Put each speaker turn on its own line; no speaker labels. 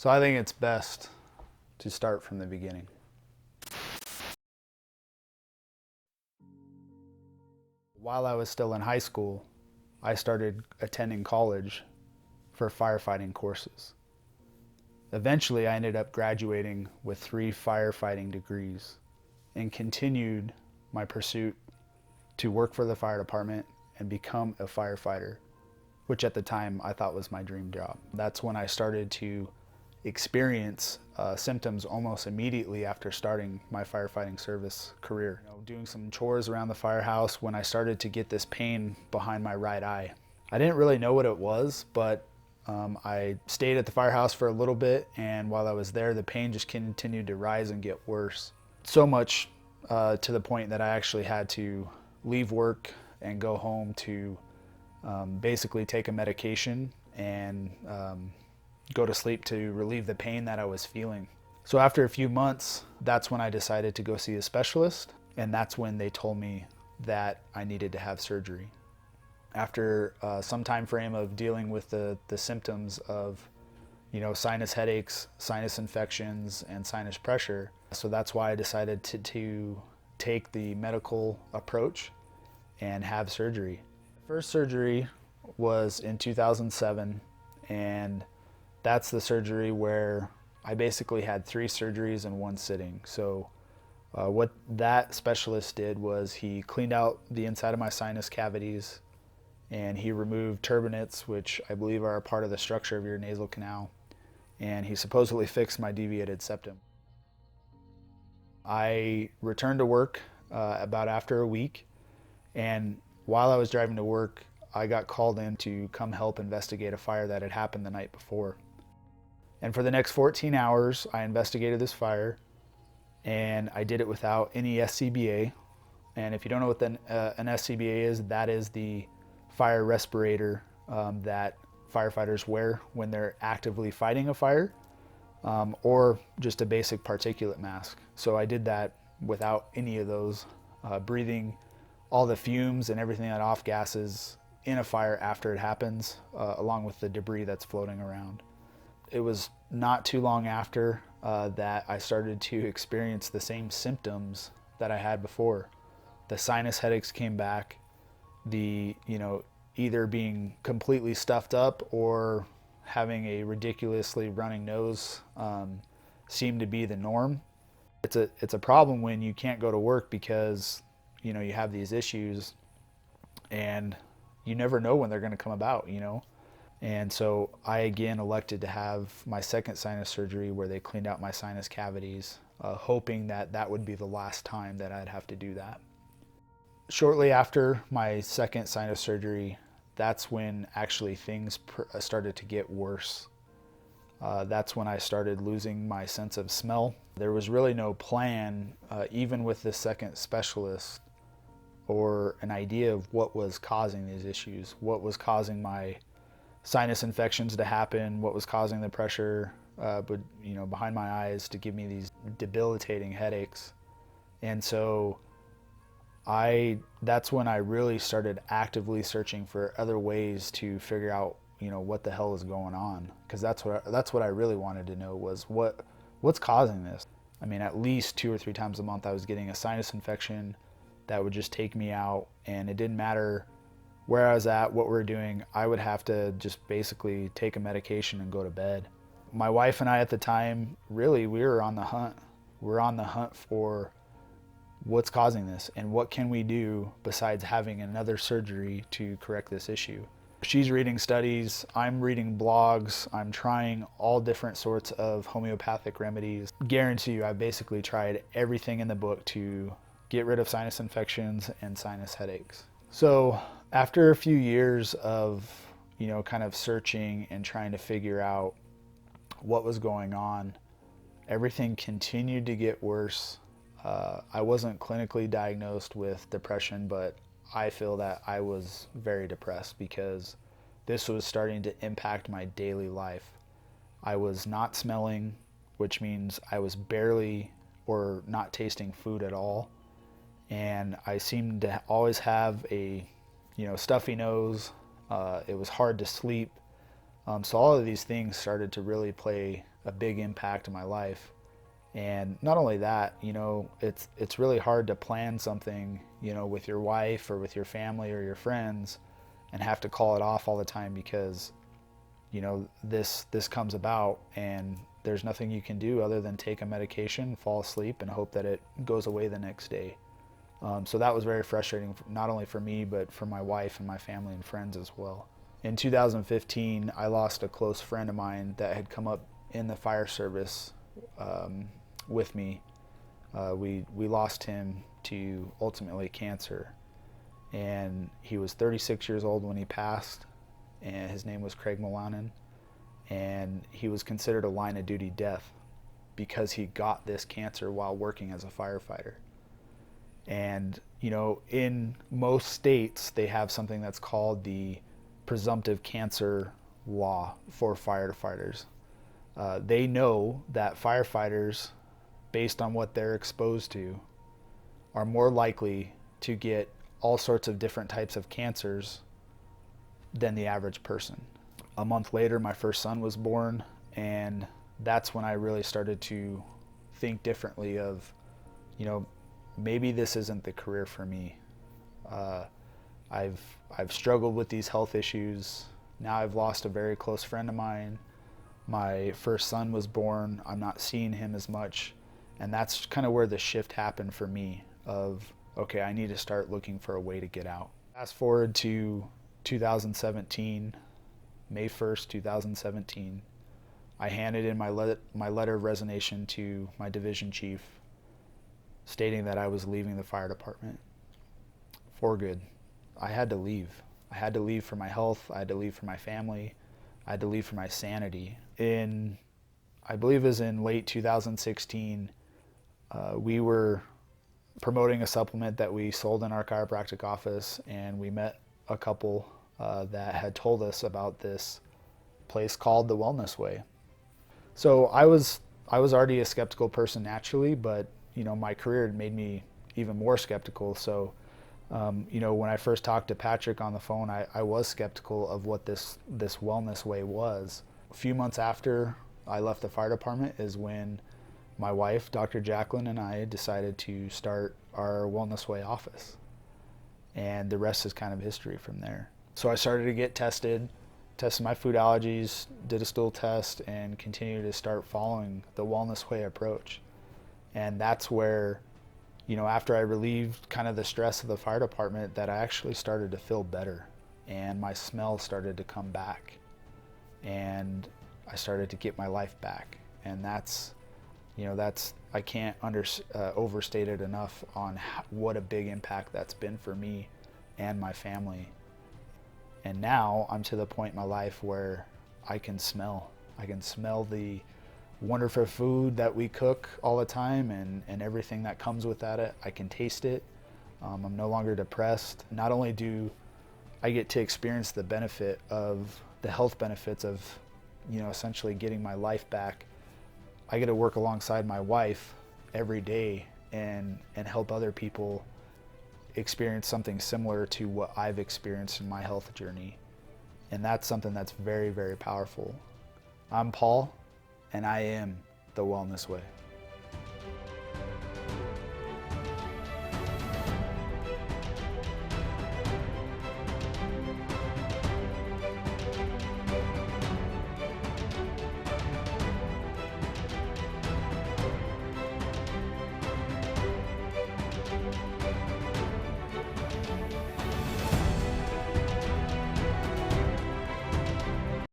So I think it's best to start from the beginning. While I was still in high school, I started attending college for firefighting courses. Eventually, I ended up graduating with 3 firefighting degrees and continued my pursuit to work for the fire department and become a firefighter, which at the time I thought was my dream job. That's when I started to experience symptoms almost immediately after starting my firefighting service career. Doing some chores around the firehouse when I started to get this pain behind my right eye. I didn't really know what it was, but I stayed at the firehouse for a little bit, and while I was there, the pain just continued to rise and get worse. So much to the point that I actually had to leave work and go home to basically take a medication and go to sleep to relieve the pain that I was feeling. So after a few months, that's when I decided to go see a specialist, and that's when they told me that I needed to have surgery. After some time frame of dealing with the symptoms of, sinus headaches, sinus infections, and sinus pressure. So that's why I decided to take the medical approach and have surgery. First surgery was in 2007, and that's the surgery where I basically had 3 surgeries in one sitting. So what that specialist did was he cleaned out the inside of my sinus cavities, and he removed turbinates, which I believe are a part of the structure of your nasal canal, and he supposedly fixed my deviated septum. I returned to work about after a week, and while I was driving to work, I got called in to come help investigate a fire that had happened the night before. And for the next 14 hours, I investigated this fire, and I did it without any SCBA. And if you don't know what an SCBA is, that is the fire respirator that firefighters wear when they're actively fighting a fire, or just a basic particulate mask. So I did that without any of those, breathing all the fumes and everything that off gases in a fire after it happens, along with the debris that's floating around. It was not too long after that I started to experience the same symptoms that I had before. The sinus headaches came back, either being completely stuffed up or having a ridiculously running nose seemed to be the norm. It's a problem when you can't go to work because you have these issues, and you never know when they're going to come about. And so I again elected to have my second sinus surgery where they cleaned out my sinus cavities, hoping that would be the last time that I'd have to do that. Shortly after my second sinus surgery, that's when actually things started to get worse. That's when I started losing my sense of smell. There was really no plan, even with the second specialist, or an idea of what was causing these issues, what was causing my sinus infections to happen, what was causing the pressure behind my eyes to give me these debilitating headaches. And so that's when I really started actively searching for other ways to figure out what the hell is going on, because that's what I really wanted to know was what's causing this. I mean, at least 2 or 3 times a month I was getting a sinus infection that would just take me out, and it didn't matter where I was at, what we were doing, I would have to just basically take a medication and go to bed. My wife and I at the time, really, we were on the hunt. We're on the hunt for what's causing this and what can we do besides having another surgery to correct this issue. She's reading studies, I'm reading blogs, I'm trying all different sorts of homeopathic remedies. Guarantee you, I've basically tried everything in the book to get rid of sinus infections and sinus headaches. So after a few years of, kind of searching and trying to figure out what was going on, everything continued to get worse. I wasn't clinically diagnosed with depression, but I feel that I was very depressed because this was starting to impact my daily life. I was not smelling, which means I was barely or not tasting food at all. And I seemed to always have a stuffy nose. It was hard to sleep. So all of these things started to really play a big impact in my life. And not only that, it's really hard to plan something, with your wife or with your family or your friends and have to call it off all the time because, this comes about and there's nothing you can do other than take a medication, fall asleep, and hope that it goes away the next day. So that was very frustrating, not only for me, but for my wife and my family and friends as well. In 2015, I lost a close friend of mine that had come up in the fire service with me. We lost him to ultimately cancer. And he was 36 years old when he passed, and his name was Craig Milanen. And he was considered a line of duty death because he got this cancer while working as a firefighter. And, in most states, they have something that's called the presumptive cancer law for firefighters. They know that firefighters, based on what they're exposed to, are more likely to get all sorts of different types of cancers than the average person. A month later, my first son was born, and that's when I really started to think differently of, maybe this isn't the career for me. I've struggled with these health issues. Now I've lost a very close friend of mine. My first son was born. I'm not seeing him as much. And that's kind of where the shift happened for me of, okay, I need to start looking for a way to get out. Fast forward to 2017, May 1st, 2017. I handed in my letter of resignation to my division chief, stating that I was leaving the fire department for good. I had to leave. I had to leave for my health. I had to leave for my family. I had to leave for my sanity. I believe it was in late 2016, we were promoting a supplement that we sold in our chiropractic office, and we met a couple that had told us about this place called the Wellness Way. So I was already a skeptical person naturally, but my career had made me even more skeptical. So when I first talked to Patrick on the phone, I was skeptical of what this Wellness Way was. A few months after I left the fire department is when my wife, Dr. Jacqueline, and I decided to start our Wellness Way office. And the rest is kind of history from there. So I started to get tested my food allergies, did a stool test, and continued to start following the Wellness Way approach. And that's where, after I relieved kind of the stress of the fire department, that I actually started to feel better, and my smell started to come back, and I started to get my life back. And that's I can't overstate it enough on what a big impact that's been for me and my family. And now I'm to the point in my life where I can smell the wonderful food that we cook all the time and everything that comes with that. I can taste it. I'm no longer depressed. Not only do I get to experience the benefit of the health benefits of, essentially getting my life back, I get to work alongside my wife every day and help other people experience something similar to what I've experienced in my health journey. And that's something that's very, very powerful. I'm Paul, and I am the Wellness Way.